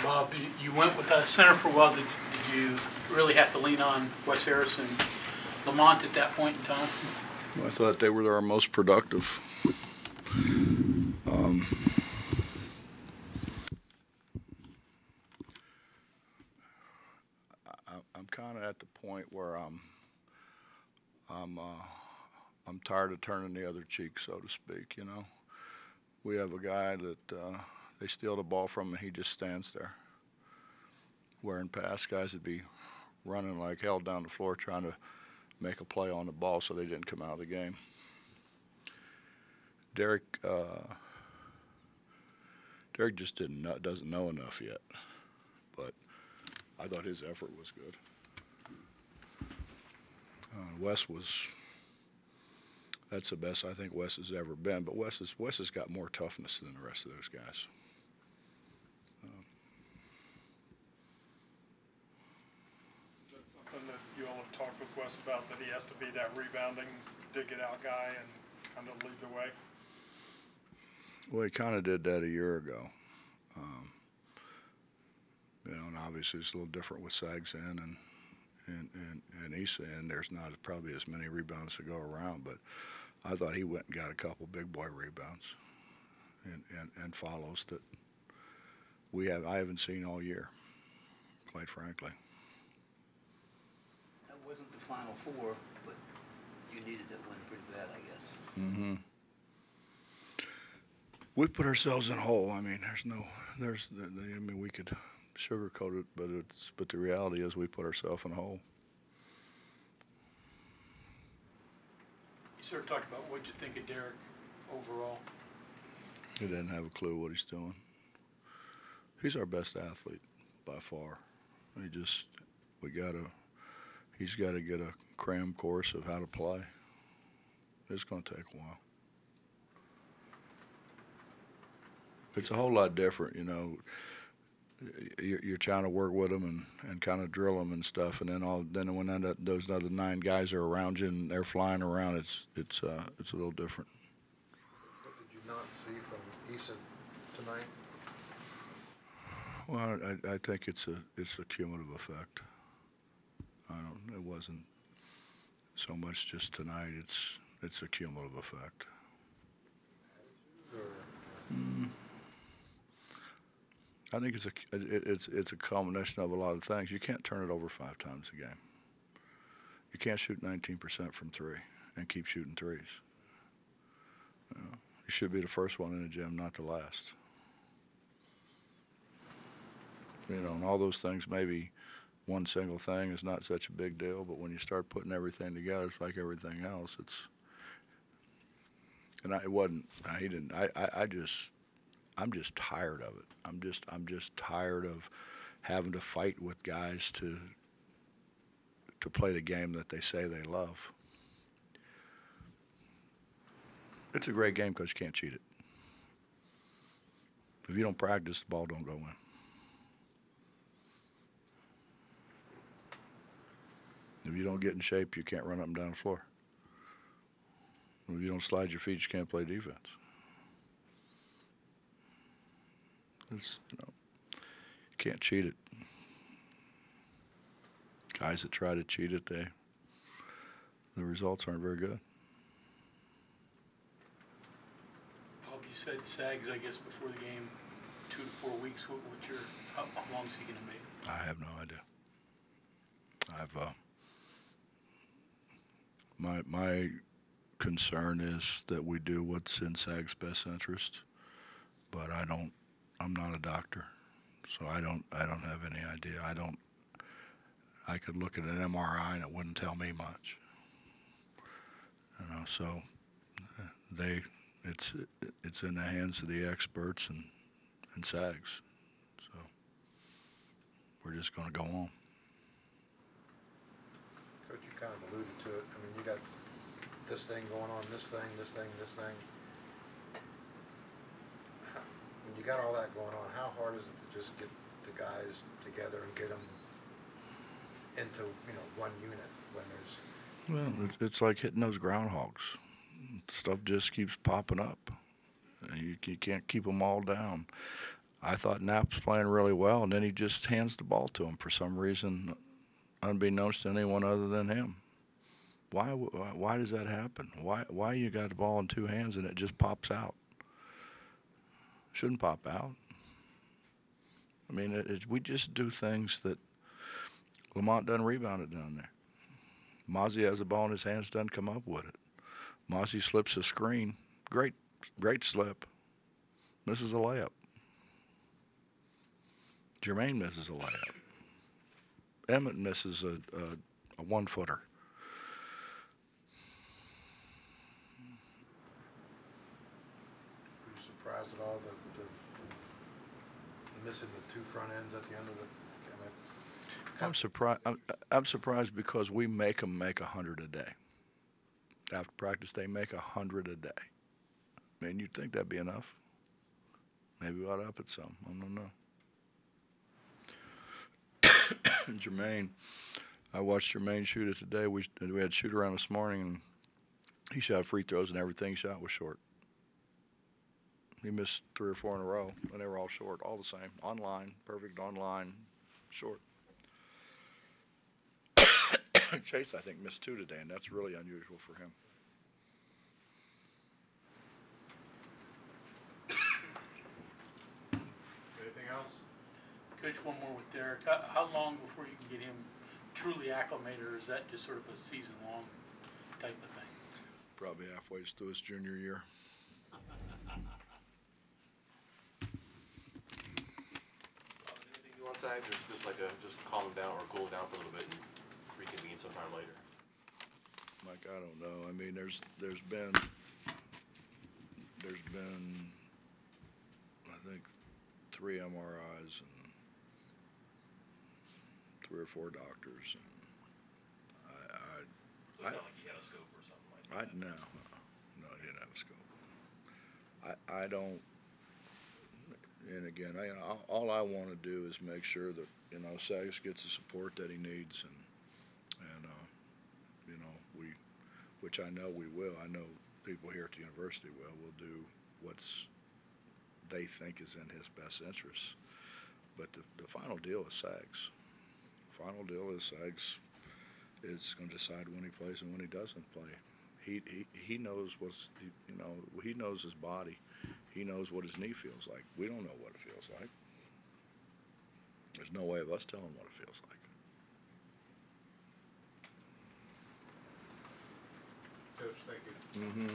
Bob, you went with center for a while. Did you really have to lean on Wes Harris and Lamont at that point in time? I thought they were our most productive. I'm kind of at the point where I'm tired of turning the other cheek, so to speak. You know, we have a guy that they steal the ball from, and he just stands there. Where in past, guys would be running like hell down the floor trying to make a play on the ball so they didn't come out of the game. Derek just doesn't know enough yet, but I thought his effort was good. Wes that's the best I think Wes has ever been, but Wes has got more toughness than the rest of those guys. Is that something that you all have talked with Wes about, that he has to be that rebounding, dig it out guy and kind of lead the way? Well, he kind of did that a year ago. You know, and obviously it's a little different with Sags in and Issa in. There's not probably as many rebounds to go around, but I thought he went and got a couple big boy rebounds and follows that I haven't seen all year, quite frankly. That wasn't the Final Four, but you needed that win pretty bad, I guess. Mm-hmm. We put ourselves in a hole. I mean, I mean, we could sugarcoat it, but the reality is we put ourselves in a hole. You sort of talked about what you think of Derek overall. He didn't have a clue what he's doing. He's our best athlete by far. He's got to get a cram course of how to play. It's going to take a while. It's a whole lot different, you know. You're trying to work with them and kind of drill them and stuff, and then when those other 9 guys are around you and they're flying around, it's a little different. What did you not see from Issa tonight? Well, I think it's a cumulative effect. It wasn't so much just tonight. It's a cumulative effect. I think it's a combination of a lot of things. You can't turn it over 5 times a game. You can't shoot 19% from 3 and keep shooting threes. You should be the first one in the gym, not the last. You know, and all those things, maybe one single thing is not such a big deal, but when you start putting everything together, it's like everything else. I'm just tired of it. I'm just tired of having to fight with guys to play the game that they say they love. It's a great game because you can't cheat it. If you don't practice, the ball don't go in. If you don't get in shape, you can't run up and down the floor. If you don't slide your feet, you can't play defense. You can't cheat it. Guys that try to cheat it, the results aren't very good. Bob, you said Sags, I guess, before the game, 2 to 4 weeks. How long is he going to be? I have no idea. My concern is that we do what's in Sag's best interest, but I'm not a doctor, so I don't have any idea. I could look at an MRI and it wouldn't tell me much. You know, so it's in the hands of the experts and Sags. So we're just going to go on. Coach, you kind of alluded to it. I mean, you got this thing going on, this thing. When you got all that going on, how hard is it to just get the guys together and get them into, one unit when there's... Well, it's like hitting those groundhogs. Stuff just keeps popping up. You can't keep them all down. I thought Knapp's playing really well, and then he just hands the ball to him for some reason, unbeknownst to anyone other than him. Why does that happen? Why you got the ball in two hands and it just pops out? Shouldn't pop out. I mean, we just do things that Lamont doesn't rebound it down there. Mozzie has the ball in his hands, doesn't come up with it. Mozzie slips a screen. Great slip. Misses a layup. Jermaine misses a layup. Emmett misses a one-footer. Were you surprised at all that missing the two front ends at the end of the? I'm surprised. I'm surprised because we make them make 100 a day. After practice, they make 100 a day. I mean, you'd think that'd be enough. Maybe we ought to up it some. I don't know. Jermaine, I watched Jermaine shoot it today. We had shoot around this morning, and he shot free throws, and everything he shot was short. He missed 3 or 4 in a row, and they were all short, all the same. Online, perfect online, short. Chase, I think, missed 2 today, and that's really unusual for him. Anything else? Coach, one more with Derek. How long before you can get him truly acclimated, or is that just sort of a season-long type of thing? Probably halfway through his junior year. Anything you want to say? Just like just calm him down or cool him down for a little bit and reconvene sometime later. Mike, I don't know. I mean, there's been I think 3 MRIs and 3 or 4 doctors, and It's not like he had a scope or something like that. no, he didn't have a scope. I don't. And again, all I want to do is make sure that Sags gets the support that he needs, and which I know we will. I know people here at the university will do what's they think is in his best interests. But the final deal is Sags. Final deal is Sags is going to decide when he plays and when he doesn't play. He knows he knows his body. He knows what his knee feels like. We don't know what it feels like. There's no way of us telling what it feels like. Coach, thank you. Mm-hmm.